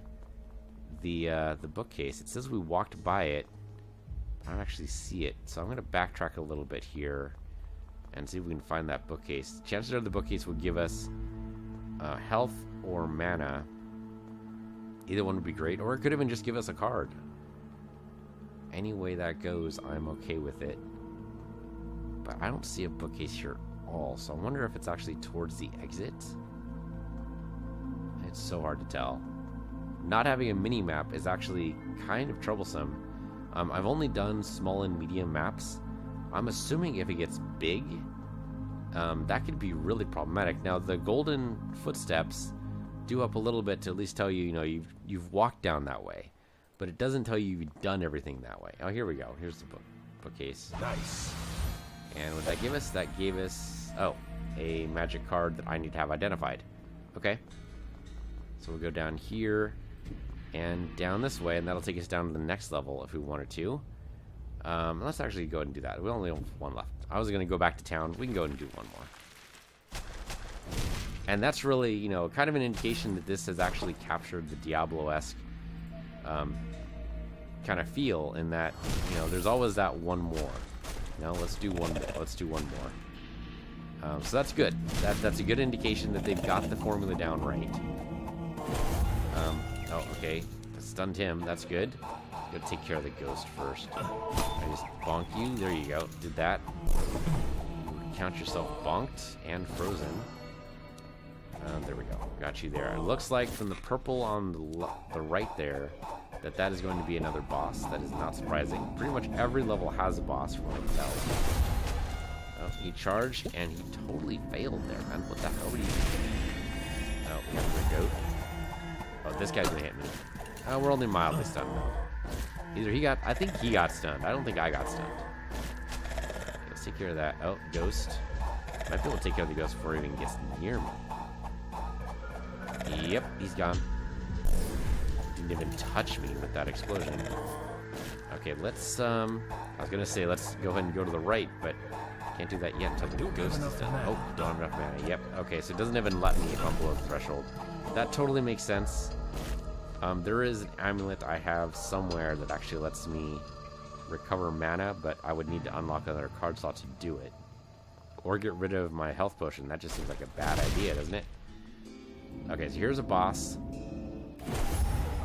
the bookcase. It says we walked by it. I don't actually see it, so I'm going to backtrack a little bit here and see if we can find that bookcase. Chances are the bookcase will give us health or mana. Either one would be great, or it could even just give us a card. Any way that goes, I'm okay with it. But I don't see a bookcase here at all, so I wonder if it's actually towards the exit. It's so hard to tell. Not having a mini-map is actually kind of troublesome. I've only done small and medium maps. I'm assuming if it gets big, that could be really problematic. Now, the golden footsteps do up a little bit to at least tell you, you know, you've walked down that way. But it doesn't tell you you've done everything that way. Oh, here we go. Here's the bookcase. Nice. And what that gave us? That gave us, oh, a magic card that I need to have identified. Okay. So we'll go down here. and down this way, and that'll take us down to the next level if we wanted to. Let's actually go ahead and do that. We only have one left. I was going to go back to town. We can go ahead and do one more. And that's really, you know, kind of an indication that this has actually captured the Diablo-esque kind of feel, in that, you know, there's always that one more. Now let's do one more. Let's do one more. So that's good. That's a good indication that they've got the formula down right. Oh, okay. Stunned him. That's good. Gotta take care of the ghost first. I just bonk you. There you go. Did that. Count yourself bonked and frozen. There we go. Got you there. It looks like from the purple on the right there that is going to be another boss. That is not surprising. Pretty much every level has a boss from what I can tell. Oh, he charged and he totally failed there, man. What the hell were you doing? Oh, we have the goat. Oh, this guy's gonna hit me. We're only mildly stunned though. Either he got, I think he got stunned. I don't think I got stunned. Okay, let's take care of that. Oh, ghost. Might be able to take care of the ghost before he even gets near me. Yep, he's gone. Didn't even touch me with that explosion. Okay, let's, I was gonna say let's go ahead and go to the right, but can't do that yet until the ghost is done. Oh, don't have enough mana. Yep, okay, so it doesn't even let me if I'm below the threshold. That totally makes sense. There is an amulet I have somewhere that actually lets me recover mana, but I would need to unlock another card slot to do it. Or get rid of my health potion. That just seems like a bad idea, doesn't it? Okay, so here's a boss.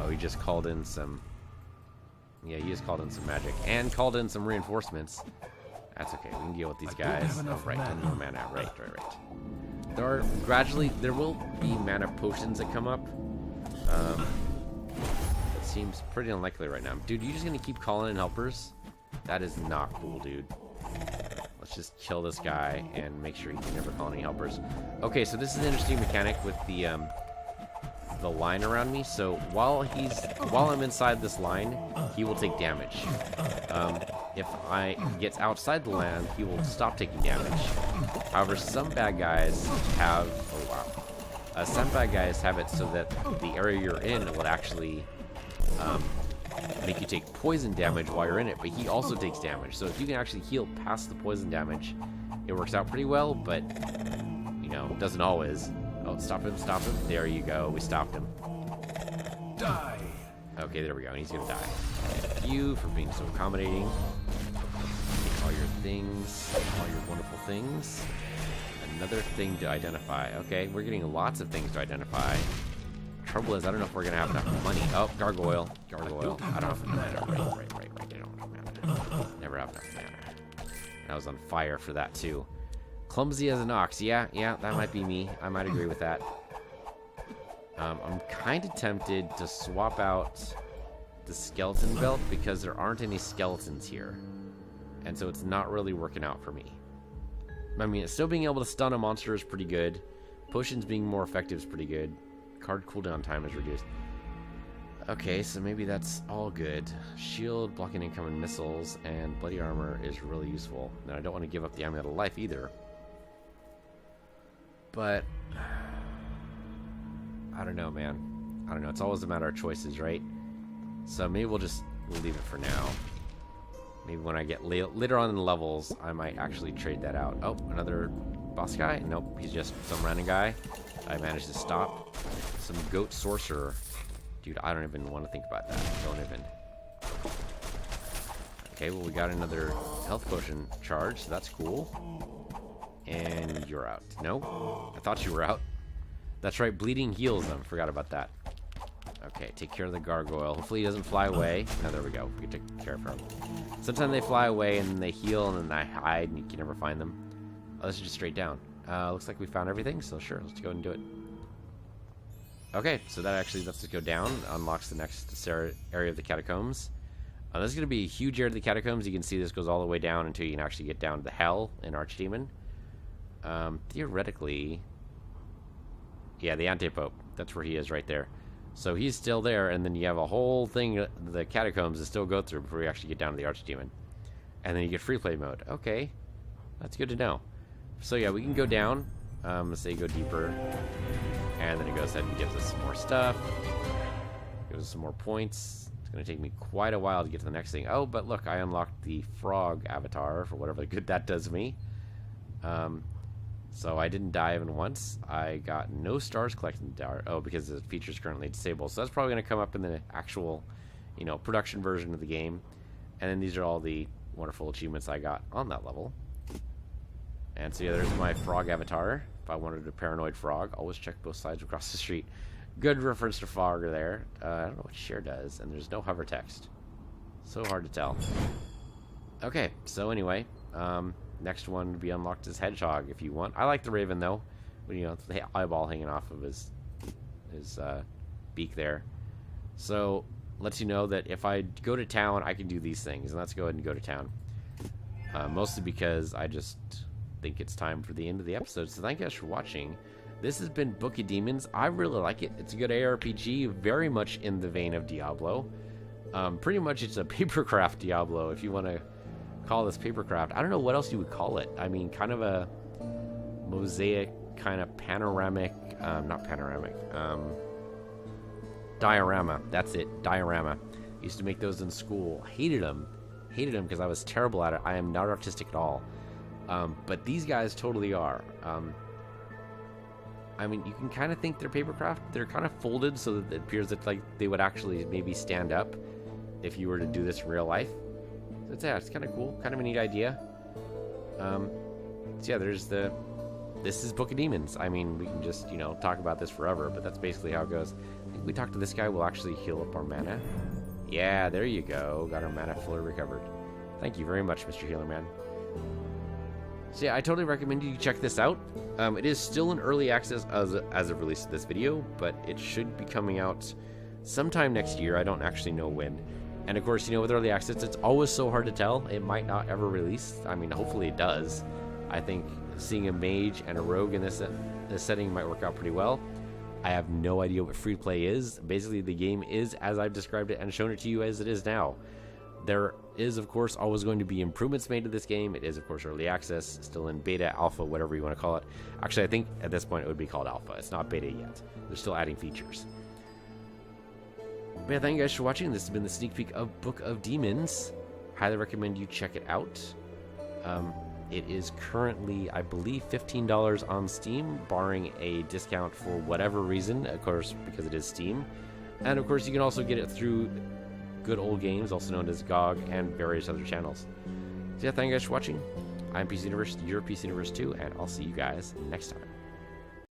Oh, he just called in some... Yeah, he just called in some magic. And called in some reinforcements. That's okay, we can deal with these guys. Oh, right, 10 more mana. Right. There are there will be mana potions that come up. It seems pretty unlikely right now. Dude, you just gonna keep calling in helpers? That is not cool, dude. Let's just kill this guy and make sure he can never call any helpers. Okay, so this is an interesting mechanic with the line around me. So while I'm inside this line, he will take damage. If I gets outside the land, he will stop taking damage. However, some bad guys have some bad guys have it so that the area you're in will actually make you take poison damage while you're in it, but he also takes damage. So if you can actually heal past the poison damage, it works out pretty well, but, you know, doesn't always. Oh, stop him. There you go. We stopped him. Die! Okay, there we go. And he's gonna die. Thank you for being so accommodating. Take all your things, all your wonderful things. Another thing to identify. Okay, we're getting lots of things to identify. Trouble is, I don't know if we're gonna have enough money. Oh, gargoyle. I don't have enough mana. Right. They don't have mana. Never have enough mana. And I was on fire for that too. Clumsy as an ox. Yeah, that might be me. I might agree with that. I'm kind of tempted to swap out the skeleton belt because there aren't any skeletons here. And so it's not really working out for me. I mean, still being able to stun a monster is pretty good. Potions being more effective is pretty good. Card cooldown time is reduced. Okay, so maybe that's all good. Shield, blocking incoming missiles, and bloody armor is really useful. Now, I don't want to give up the amulet of life either. But I don't know, man. I don't know. It's always a matter of choices, right? So maybe we'll leave it for now. Maybe when I get later on in the levels, I might actually trade that out. Oh, another boss guy? Nope, he's just some random guy. I managed to stop. Some goat sorcerer. Dude, I don't even want to think about that. Don't even. Okay, well, we got another health potion charge, so that's cool. And you're out. No, I thought you were out. That's right, bleeding heals them. Forgot about that. Okay, take care of the gargoyle. Hopefully he doesn't fly away. No, there we go. We can take care of him. Sometimes they fly away and then they heal and then they hide and you can never find them. Oh, this is just straight down. Looks like we found everything, so sure, let's go ahead and do it. Okay, so that actually lets us go down. Unlocks the next area of the catacombs. This is going to be a huge area of the catacombs. You can see this goes all the way down until you can actually get down to the hell in Archdemon. Theoretically, yeah, the Antipope. That's where he is right there. So he's still there, and then you have a whole thing, the catacombs, to still go through before you actually get down to the Archdemon. And then you get free play mode. Okay, that's good to know. So yeah, we can go down. Let's say go deeper. And then it goes ahead and gives us some more stuff. Gives us some more points. It's going to take me quite a while to get to the next thing. Oh, but look, I unlocked the frog avatar for whatever good that does me. So I didn't die even once. I got no stars collecting the tower. Oh, because the feature is currently disabled. So that's probably going to come up in the actual, you know, production version of the game. And then these are all the wonderful achievements I got on that level. And so yeah, there's my frog avatar. If I wanted a paranoid frog, always check both sides across the street. Good reference to frog there. I don't know what share does, and there's no hover text. So hard to tell. Okay, so anyway, next one to be unlocked is hedgehog if you want. I like the raven though. You know, the eyeball hanging off of his beak there. So lets you know that if I go to town, I can do these things. And let's go ahead and go to town. Mostly because I just think it's time for the end of the episode. So thank you guys for watching. This has been Book of Demons. I really like it. It's a good ARPG, very much in the vein of Diablo. Pretty much it's a papercraft Diablo, if you want to call this papercraft. I don't know what else you would call it. I mean, kind of a mosaic, kind of panoramic, not panoramic, diorama. That's it, diorama. Used to make those in school. Hated them because I was terrible at it. I am not artistic at all. But these guys totally are. I mean, you can kind of think they're papercraft. They're kind of folded so that it appears that like they would actually maybe stand up if you were to do this in real life. So it's kind of cool, kind of a neat idea. So yeah, this is Book of Demons. I mean, we can just, you know, talk about this forever, but that's basically how it goes. I think we talk to this guy, we'll actually heal up our mana. Yeah, there you go. Got our mana fully recovered. Thank you very much, Mr. Healer Man. So yeah, I totally recommend you check this out. It is still in early access as of release of this video, but it should be coming out sometime next year. I don't actually know when. And of course, you know, with early access, it's always so hard to tell. It might not ever release. I mean, hopefully it does. I think seeing a mage and a rogue in this setting might work out pretty well. I have no idea what free play is. Basically, the game is as I've described it and shown it to you as it is now. There is, of course, always going to be improvements made to this game. It is, of course, early access, still in beta, alpha, whatever you want to call it. Actually, I think at this point it would be called alpha. It's not beta yet. They're still adding features. But yeah, thank you guys for watching. This has been the sneak peek of Book of Demons. Highly recommend you check it out. It is currently, I believe, $15 on Steam, barring a discount for whatever reason, of course, because it is Steam. And, of course, you can also get it through Good Old Games, also known as GOG, and various other channels. So yeah, thank you guys for watching. I'm PC Universe, you're PC Universe 2, and I'll see you guys next time.